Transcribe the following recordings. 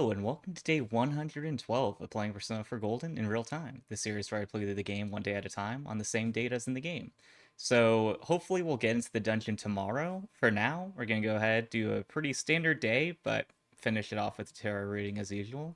Hello, and welcome to day 112 of playing Persona 4 Golden in real time, the series where I play the game one day at a time on the same date as in the game. So, hopefully, we'll get into the dungeon tomorrow. For now, we're going to go ahead, do a pretty standard day, but finish it off with the tarot reading as usual.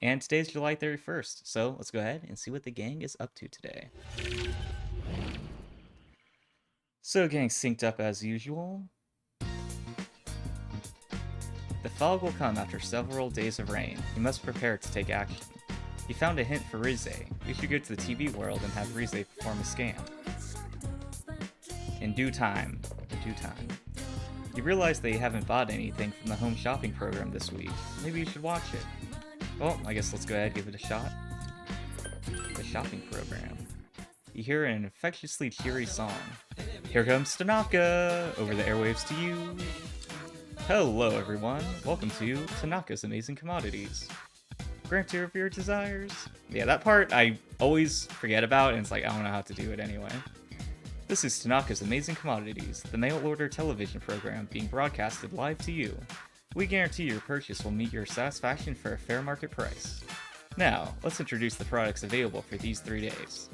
And today's July 31st, so let's go ahead and see what the gang is up to today. So, getting synced up as usual. The fog will come after several days of rain. You must prepare to take action. You found a hint for Rize. You should go to the TV world and have Rize perform a scan. In due time. You realize that you haven't bought anything from the home shopping program this week. Maybe you should watch it. Well, I guess let's go ahead and give it a shot. The shopping program. You hear an infectiously cheery song. Here comes Tanaka! Over the airwaves to you. Hello everyone, welcome to Tanaka's Amazing Commodities. Grant your of your desires. Yeah, that part I always forget about, and it's like, I don't know how to do it anyway. This is Tanaka's Amazing Commodities, the mail-order television program being broadcasted live to you. We guarantee your purchase will meet your satisfaction for a fair market price. Now, let's introduce the products available for these 3 days.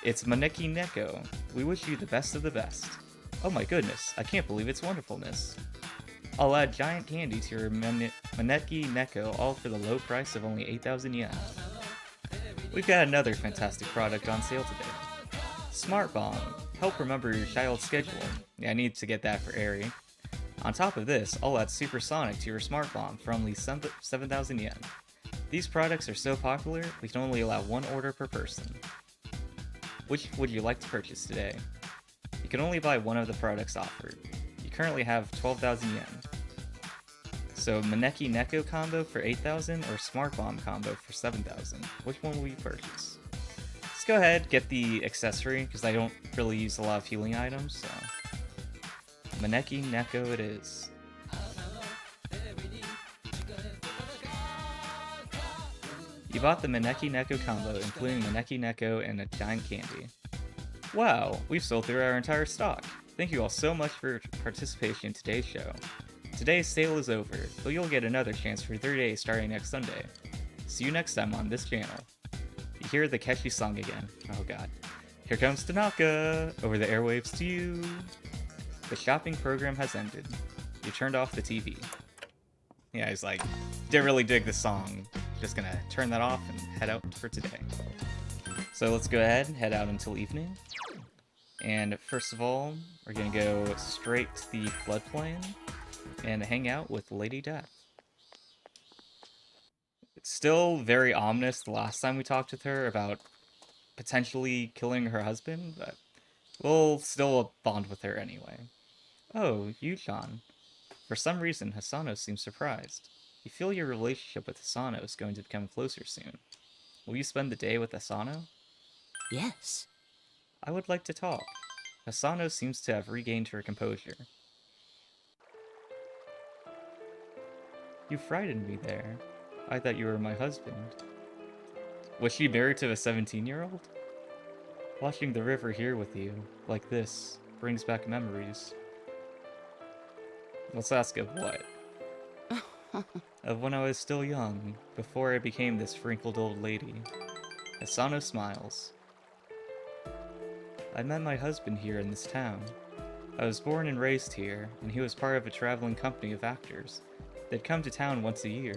It's Maneki Neko. We wish you the best of the best. Oh my goodness, I can't believe its wonderfulness. I'll add giant candy to your Maneki Neko, all for the low price of only 8,000 yen. We've got another fantastic product on sale today. Smart Bomb. Help remember your child's schedule. Yeah, I need to get that for Eri. On top of this, I'll add Supersonic to your Smart Bomb for only 7,000 yen. These products are so popular, we can only allow one order per person. Which would you like to purchase today? You can only buy one of the products offered. Currently have 12,000 yen. So Maneki Neko combo for 8,000 or Smart Bomb combo for 7,000. Which one will you purchase? Let's go ahead, get the accessory, because I don't really use a lot of healing items, so. Maneki Neko it is. You bought the Maneki Neko combo, including Maneki Neko and a giant candy. Wow, we've sold through our entire stock. Thank you all so much for your participation in today's show. Today's sale is over, but you'll get another chance for 3 days starting next Sunday. See you next time on this channel. You hear the catchy song again. Oh god. Here comes Tanaka! Over the airwaves to you! The shopping program has ended. You turned off the TV. Yeah, he's like, didn't really dig the song. Just gonna turn that off and head out for today. So let's go ahead and head out until evening. And first of all, we're gonna go straight to the floodplain and hang out with Lady Death. It's still very ominous the last time we talked with her about potentially killing her husband, but we'll still bond with her anyway. Oh, Yu-chan. For some reason, Hisano seems surprised. You feel your relationship with Hisano is going to become closer soon. Will you spend the day with Hisano? Yes. I would like to talk. Hisano seems to have regained her composure. You frightened me there. I thought you were my husband. Was she married to a 17-year-old? Watching the river here with you, like this, brings back memories. Let's ask of what? Of when I was still young, before I became this wrinkled old lady. Hisano smiles. I met my husband here in this town. I was born and raised here, and he was part of a traveling company of actors. They'd come to town once a year.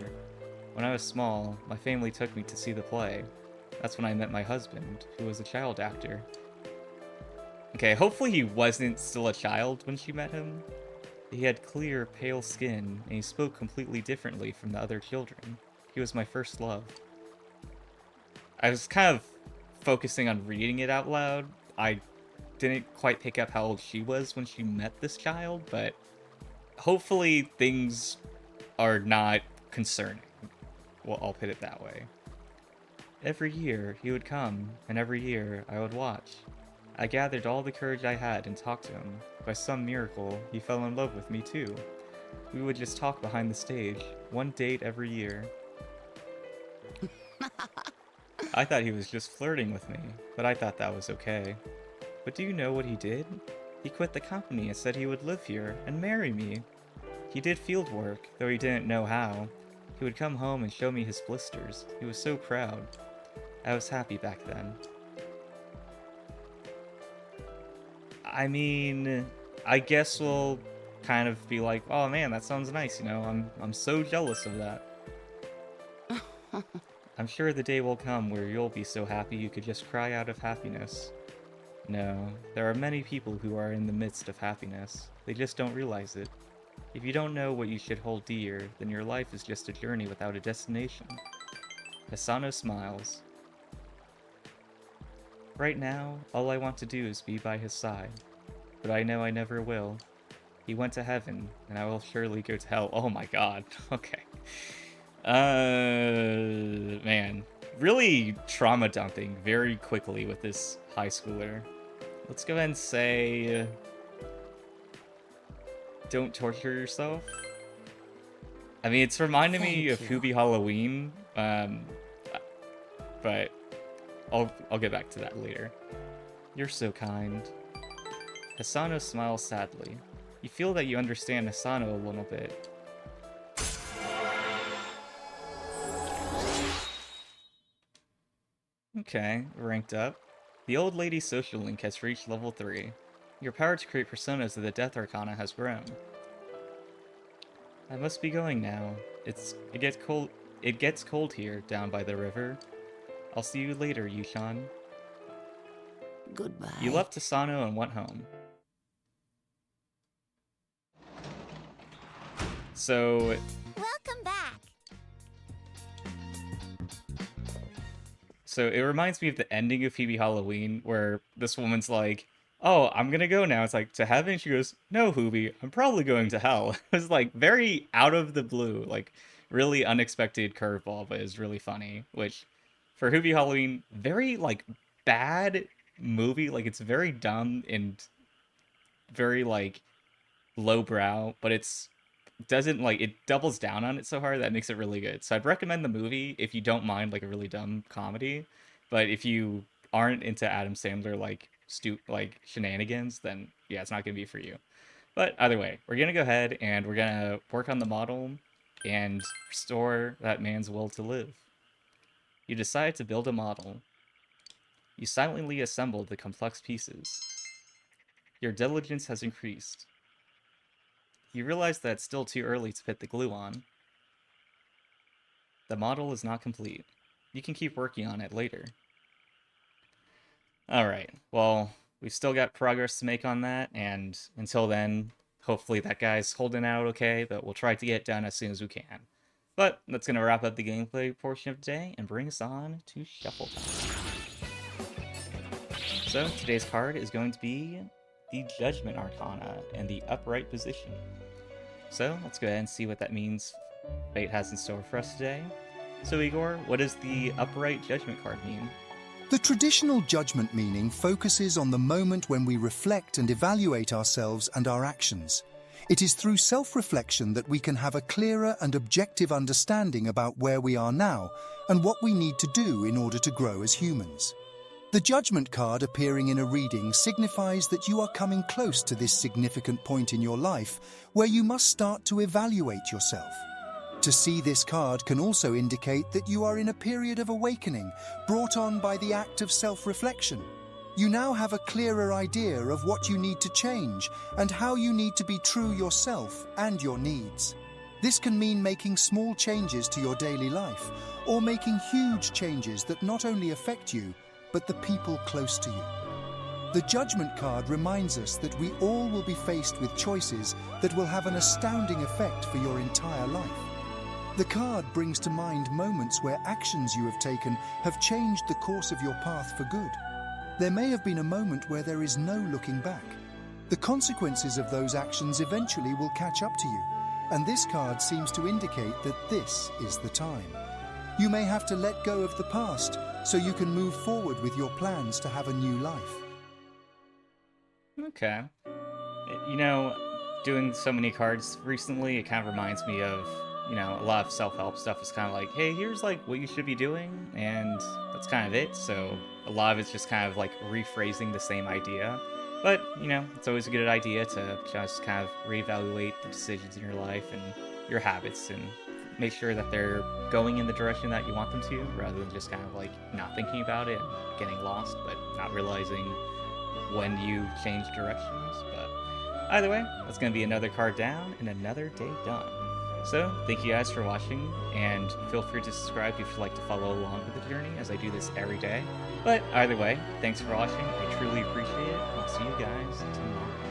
When I was small, my family took me to see the play. That's when I met my husband, who was a child actor. Okay, hopefully he wasn't still a child when she met him. He had clear, pale skin, and he spoke completely differently from the other children. He was my first love. I was kind of focusing on reading it out loud. I didn't quite pick up how old she was when she met this child, but hopefully things are not concerning. Well, I'll put it that way. Every year, he would come, and every year, I would watch. I gathered all the courage I had and talked to him. By some miracle, he fell in love with me too. We would just talk behind the stage, one date every year. I thought he was just flirting with me, but I thought that was okay. But do you know what he did? He quit the company and said he would live here and marry me. He did field work, though he didn't know how. He would come home and show me his blisters. He was so proud. I was happy back then. I mean, I guess we'll kind of be like, oh man, that sounds nice, you know, I'm so jealous of that. I'm sure the day will come where you'll be so happy you could just cry out of happiness. No, there are many people who are in the midst of happiness. They just don't realize it. If you don't know what you should hold dear, then your life is just a journey without a destination. Hisano smiles. Right now, all I want to do is be by his side. But I know I never will. He went to heaven, and I will surely go to hell. Oh my god. Okay. Man. Really trauma dumping very quickly with this high schooler. Let's go ahead and say... don't torture yourself. I mean, it's reminding me of Hubie Halloween, but I'll get back to that later. You're so kind. Hisano smiles sadly. You feel that you understand Hisano a little bit. Okay, ranked up. The old lady's social link has reached level 3. Your power to create personas of the Death Arcana has grown. I must be going now. It gets cold here down by the river. I'll see you later, Yushan. Goodbye. You left Hisano and went home. So... welcome back. So it reminds me of the ending of Hubie Halloween, where this woman's like, oh, I'm gonna go now. It's like, to heaven? She goes, no, Hubie, I'm probably going to hell. It was like very out of the blue, like really unexpected curveball, but it's really funny. Which, for Hubie Halloween, very like bad movie. Like it's very dumb and very like lowbrow, but it doubles down on it so hard that makes it really good. So I'd recommend the movie if you don't mind like a really dumb comedy, but if you aren't into Adam Sandler like shenanigans, then yeah, it's not gonna be for you. But either way, we're gonna go ahead and we're gonna work on the model and restore that man's will to live. You decide to build a model. You silently assemble the complex pieces. Your diligence has increased. You realize that it's still too early to put the glue on. The model is not complete. You can keep working on it later. Alright, well, we've still got progress to make on that, and until then, hopefully that guy's holding out okay, but we'll try to get it done as soon as we can. But that's going to wrap up the gameplay portion of today and bring us on to Shuffle Time. So, today's card is going to be the Judgment Arcana and the Upright Position. So, let's go ahead and see what that means fate has in store for us today. So, Igor, what does the Upright Judgment card mean? The traditional judgment meaning focuses on the moment when we reflect and evaluate ourselves and our actions. It is through self-reflection that we can have a clearer and objective understanding about where we are now and what we need to do in order to grow as humans. The judgment card appearing in a reading signifies that you are coming close to this significant point in your life where you must start to evaluate yourself. To see this card can also indicate that you are in a period of awakening brought on by the act of self-reflection. You now have a clearer idea of what you need to change and how you need to be true yourself and your needs. This can mean making small changes to your daily life or making huge changes that not only affect you, but the people close to you. The Judgment card reminds us that we all will be faced with choices that will have an astounding effect for your entire life. The card brings to mind moments where actions you have taken have changed the course of your path for good. There may have been a moment where there is no looking back. The consequences of those actions eventually will catch up to you, and this card seems to indicate that this is the time. You may have to let go of the past so you can move forward with your plans to have a new life. Okay. You know, doing so many cards recently, it kind of reminds me of, you know, a lot of self-help stuff is kind of like, hey, here's like what you should be doing, and that's kind of it. So a lot of it's just kind of like rephrasing the same idea. But, you know, it's always a good idea to just kind of reevaluate the decisions in your life and your habits and make sure that they're going in the direction that you want them to, rather than just kind of like not thinking about it and getting lost, but not realizing when you change directions. But either way, that's going to be another card down and another day done. So, thank you guys for watching, and feel free to subscribe if you'd like to follow along with the journey, as I do this every day. But either way, thanks for watching, I truly appreciate it, and I'll see you guys tomorrow.